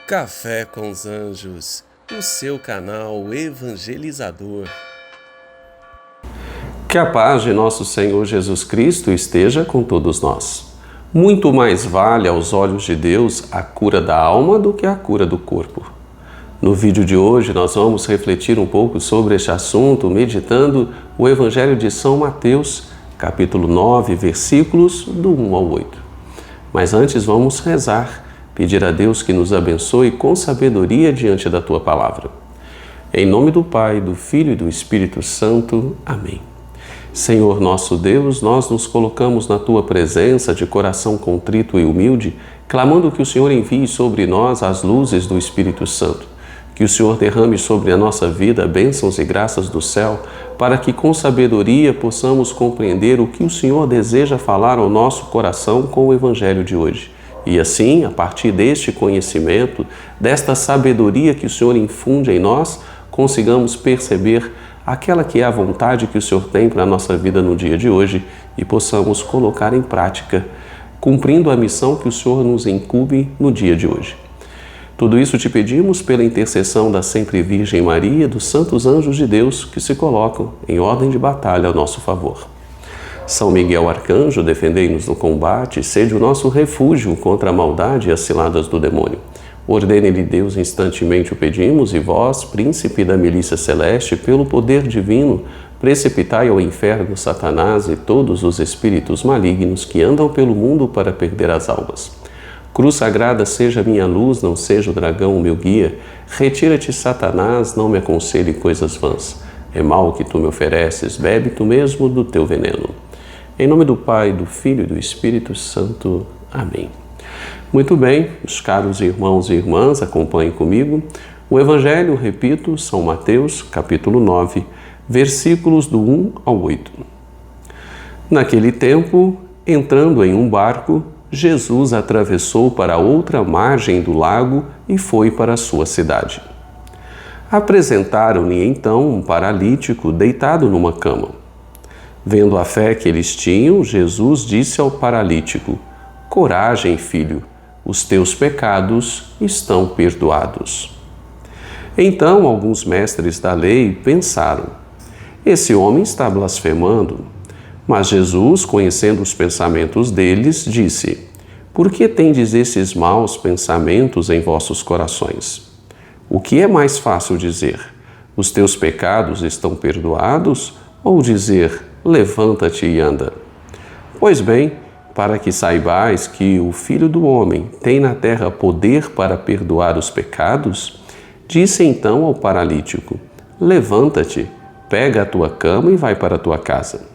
Café com os Anjos, o seu canal evangelizador. Que a paz de nosso Senhor Jesus Cristo esteja com todos nós. Muito mais vale aos olhos de Deus a cura da alma do que a cura do corpo. No vídeo de hoje nós vamos refletir um pouco sobre este assunto, meditando o Evangelho de São Mateus, capítulo 9, versículos do 1 ao 8. Mas antes vamos rezar, pedir a Deus que nos abençoe com sabedoria diante da Tua Palavra. Em nome do Pai, do Filho e do Espírito Santo. Amém. Senhor nosso Deus, nós nos colocamos na Tua presença de coração contrito e humilde, clamando que o Senhor envie sobre nós as luzes do Espírito Santo, que o Senhor derrame sobre a nossa vida bênçãos e graças do céu, para que com sabedoria possamos compreender o que o Senhor deseja falar ao nosso coração com o Evangelho de hoje. E assim, a partir deste conhecimento, desta sabedoria que o Senhor infunde em nós, consigamos perceber aquela que é a vontade que o Senhor tem para a nossa vida no dia de hoje e possamos colocar em prática, cumprindo a missão que o Senhor nos incumbe no dia de hoje. Tudo isso te pedimos pela intercessão da sempre Virgem Maria e dos santos anjos de Deus que se colocam em ordem de batalha ao nosso favor. São Miguel Arcanjo, defendei-nos no combate, sede o nosso refúgio contra a maldade e as ciladas do demônio. Ordene-lhe Deus, instantemente o pedimos, e vós, príncipe da milícia celeste, pelo poder divino, precipitai ao inferno Satanás e todos os espíritos malignos que andam pelo mundo para perder as almas. Cruz sagrada seja minha luz, não seja o dragão o meu guia. Retira-te, Satanás, não me aconselhe coisas vãs. É mal que tu me ofereces, bebe tu mesmo do teu veneno. Em nome do Pai, do Filho e do Espírito Santo. Amém. Muito bem, meus caros irmãos e irmãs, acompanhem comigo. O Evangelho, repito, São Mateus, capítulo 9, versículos do 1 ao 8. Naquele tempo, entrando em um barco, Jesus atravessou para a outra margem do lago e foi para a sua cidade. Apresentaram-lhe então um paralítico deitado numa cama. Vendo a fé que eles tinham, Jesus disse ao paralítico: Coragem, filho, os teus pecados estão perdoados. Então alguns mestres da lei pensaram: esse homem está blasfemando. Mas Jesus, conhecendo os pensamentos deles, disse: Por que tendes esses maus pensamentos em vossos corações? O que é mais fácil dizer: os teus pecados estão perdoados? Ou dizer: levanta-te e anda? Pois bem, para que saibais que o Filho do Homem tem na terra poder para perdoar os pecados, disse então ao paralítico: levanta-te, pega a tua cama e vai para a tua casa.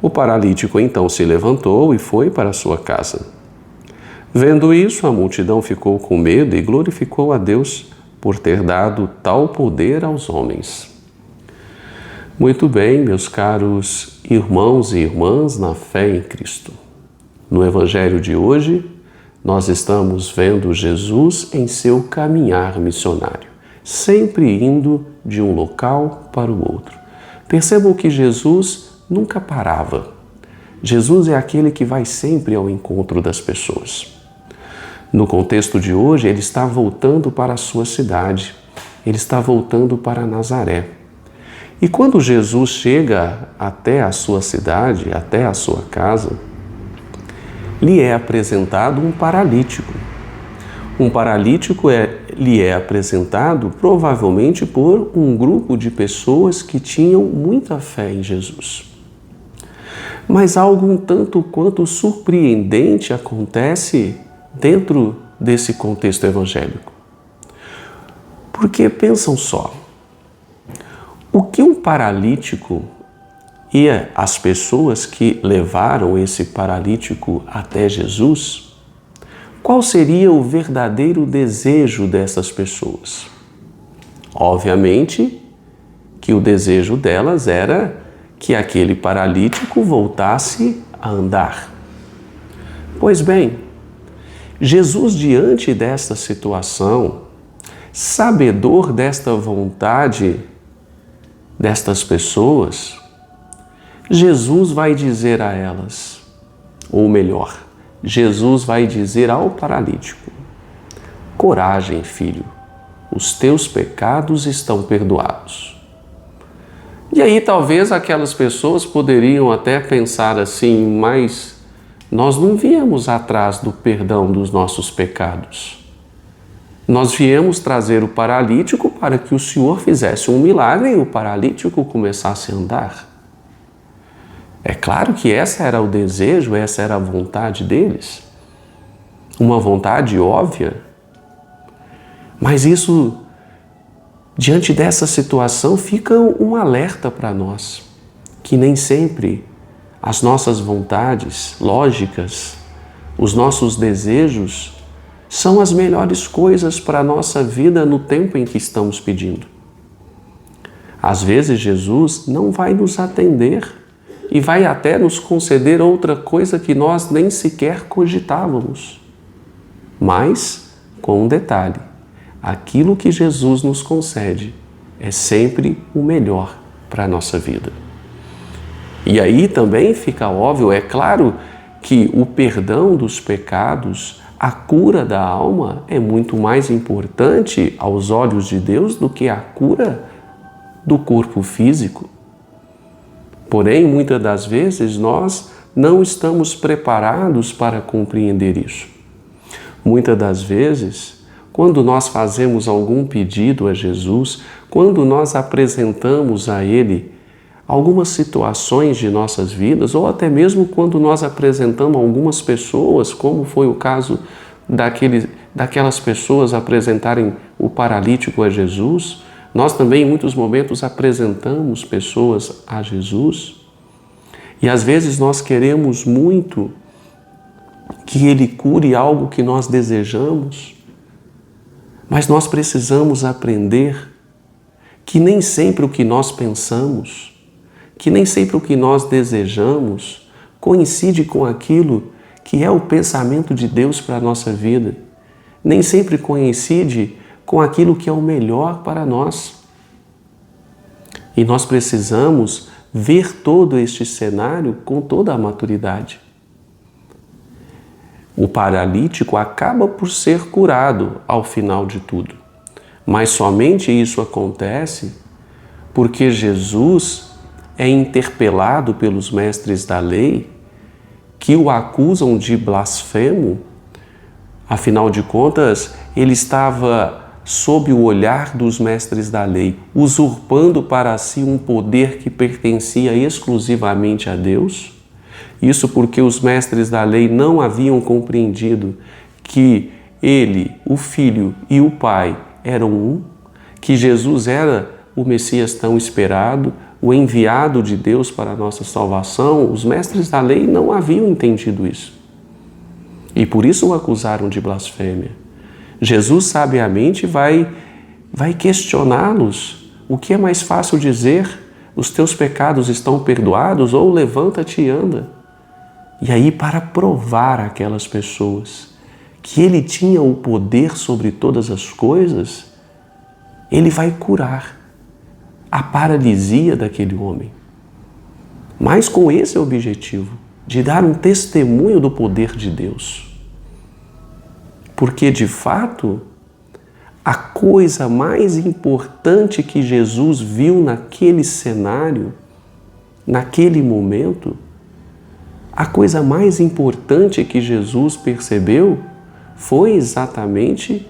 O paralítico então se levantou e foi para a sua casa. Vendo isso, a multidão ficou com medo e glorificou a Deus por ter dado tal poder aos homens. Muito bem, meus caros irmãos e irmãs na fé em Cristo. No Evangelho de hoje, nós estamos vendo Jesus em seu caminhar missionário, sempre indo de um local para o outro. Percebam que Jesus nunca parava. Jesus é aquele que vai sempre ao encontro das pessoas. No contexto de hoje, ele está voltando para a sua cidade, ele está voltando para Nazaré. E quando Jesus chega até a sua cidade, até a sua casa, lhe é apresentado um paralítico. Um paralítico lhe é apresentado provavelmente por um grupo de pessoas que tinham muita fé em Jesus. Mas algo um tanto quanto surpreendente acontece dentro desse contexto evangélico. Porque pensam só, o que um paralítico e as pessoas que levaram esse paralítico até Jesus, qual seria o verdadeiro desejo dessas pessoas? Obviamente que o desejo delas era que aquele paralítico voltasse a andar. Pois bem, Jesus, diante desta situação, sabedor desta vontade destas pessoas, Jesus vai dizer a elas, ou melhor, Jesus vai dizer ao paralítico: coragem, filho, os teus pecados estão perdoados. E aí talvez aquelas pessoas poderiam até pensar assim, mas nós não viemos atrás do perdão dos nossos pecados. Nós viemos trazer o paralítico para que o Senhor fizesse um milagre e o paralítico começasse a andar. É claro que esse era o desejo, essa era a vontade deles. Uma vontade óbvia. Mas isso, diante dessa situação, fica um alerta para nós, que nem sempre as nossas vontades lógicas, os nossos desejos, são as melhores coisas para a nossa vida no tempo em que estamos pedindo. Às vezes Jesus não vai nos atender e vai até nos conceder outra coisa que nós nem sequer cogitávamos. Mas, com um detalhe, aquilo que Jesus nos concede é sempre o melhor para a nossa vida. E aí também fica óbvio, é claro, que o perdão dos pecados, a cura da alma é muito mais importante aos olhos de Deus do que a cura do corpo físico. Porém, muitas das vezes nós não estamos preparados para compreender isso. Muitas das vezes, quando nós fazemos algum pedido a Jesus, quando nós apresentamos a Ele algumas situações de nossas vidas, ou até mesmo quando nós apresentamos algumas pessoas, como foi o caso daquelas pessoas apresentarem o paralítico a Jesus, nós também em muitos momentos apresentamos pessoas a Jesus e às vezes nós queremos muito que Ele cure algo que nós desejamos, mas nós precisamos aprender que nem sempre o que nós pensamos, que nem sempre o que nós desejamos coincide com aquilo que é o pensamento de Deus para a nossa vida. Nem sempre coincide com aquilo que é o melhor para nós. E nós precisamos ver todo este cenário com toda a maturidade. O paralítico acaba por ser curado ao final de tudo. Mas somente isso acontece porque Jesus é interpelado pelos mestres da lei que o acusam de blasfemo. Afinal de contas, ele estava sob o olhar dos mestres da lei, usurpando para si um poder que pertencia exclusivamente a Deus. Isso porque os mestres da lei não haviam compreendido que ele, o Filho e o Pai eram um, que Jesus era o Messias tão esperado, o enviado de Deus para a nossa salvação. Os mestres da lei não haviam entendido isso. E por isso o acusaram de blasfêmia. Jesus sabiamente vai questioná-los. O que é mais fácil dizer? Os teus pecados estão perdoados, ou levanta-te e anda. E aí, para provar àquelas pessoas que ele tinha o poder sobre todas as coisas, ele vai curar a paralisia daquele homem. Mas com esse objetivo, de dar um testemunho do poder de Deus. Porque, de fato, a coisa mais importante que Jesus viu naquele cenário, naquele momento, a coisa mais importante que Jesus percebeu foi exatamente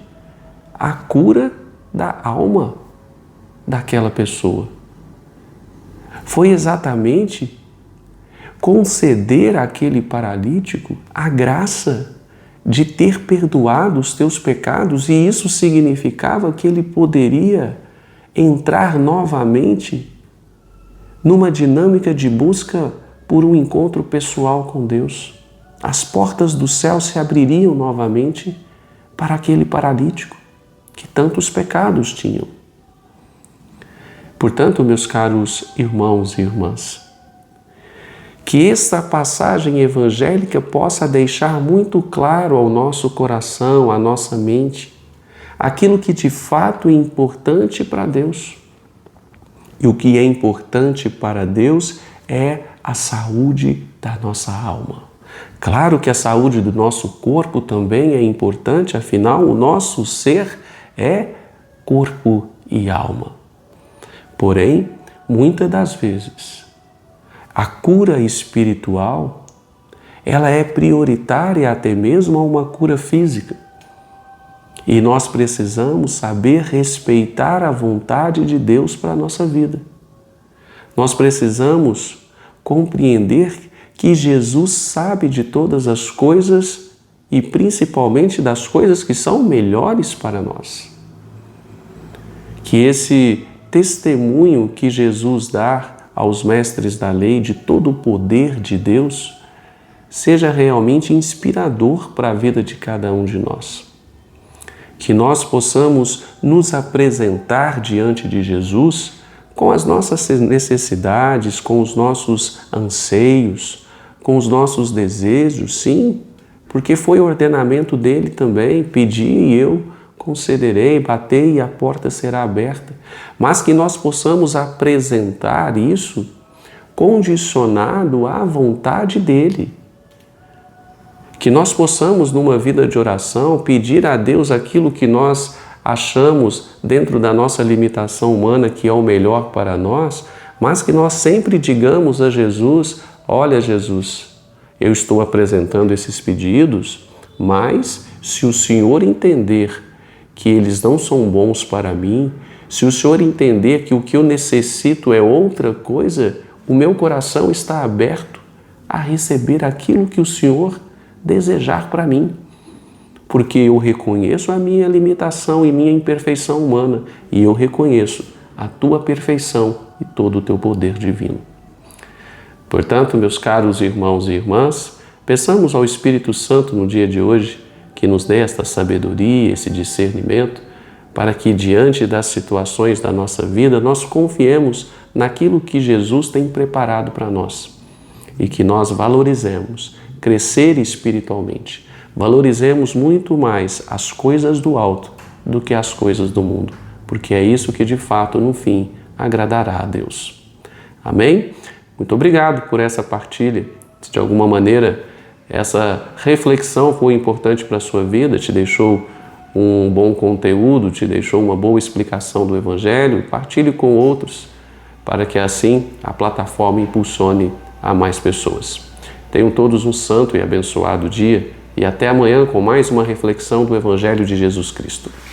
a cura da alma daquela pessoa. Foi exatamente conceder àquele paralítico a graça de ter perdoado os teus pecados, e isso significava que ele poderia entrar novamente numa dinâmica de busca por um encontro pessoal com Deus. As portas do céu se abririam novamente para aquele paralítico que tantos pecados tinham. Portanto, meus caros irmãos e irmãs, que esta passagem evangélica possa deixar muito claro ao nosso coração, à nossa mente, aquilo que de fato é importante para Deus. E o que é importante para Deus é a saúde da nossa alma. Claro que a saúde do nosso corpo também é importante, afinal, o nosso ser é corpo e alma. Porém, muitas das vezes, a cura espiritual, ela é prioritária até mesmo a uma cura física. E nós precisamos saber respeitar a vontade de Deus para a nossa vida. Nós precisamos compreender que Jesus sabe de todas as coisas e principalmente das coisas que são melhores para nós. Que esse testemunho que Jesus dá aos mestres da lei de todo o poder de Deus seja realmente inspirador para a vida de cada um de nós. Que nós possamos nos apresentar diante de Jesus com as nossas necessidades, com os nossos anseios, com os nossos desejos, sim, porque foi o ordenamento dele também, pedi e eu concederei, batei e a porta será aberta, mas que nós possamos apresentar isso condicionado à vontade dele. Que nós possamos, numa vida de oração, pedir a Deus aquilo que nós achamos dentro da nossa limitação humana que é o melhor para nós, mas que nós sempre digamos a Jesus: olha, Jesus, eu estou apresentando esses pedidos, mas se o Senhor entender que eles não são bons para mim, se o Senhor entender que o que eu necessito é outra coisa, o meu coração está aberto a receber aquilo que o Senhor desejar para mim, porque eu reconheço a minha limitação e minha imperfeição humana e eu reconheço a tua perfeição e todo o teu poder divino. Portanto, meus caros irmãos e irmãs, peçamos ao Espírito Santo no dia de hoje que nos dê esta sabedoria, esse discernimento, para que diante das situações da nossa vida nós confiemos naquilo que Jesus tem preparado para nós e que nós valorizemos crescer espiritualmente. Valorizemos muito mais as coisas do alto do que as coisas do mundo, porque é isso que de fato, no fim, agradará a Deus. Amém? Muito obrigado por essa partilha. Se de alguma maneira essa reflexão foi importante para a sua vida, te deixou um bom conteúdo, te deixou uma boa explicação do Evangelho, partilhe com outros, para que assim a plataforma impulsione a mais pessoas. Tenham todos um santo e abençoado dia e até amanhã com mais uma reflexão do Evangelho de Jesus Cristo.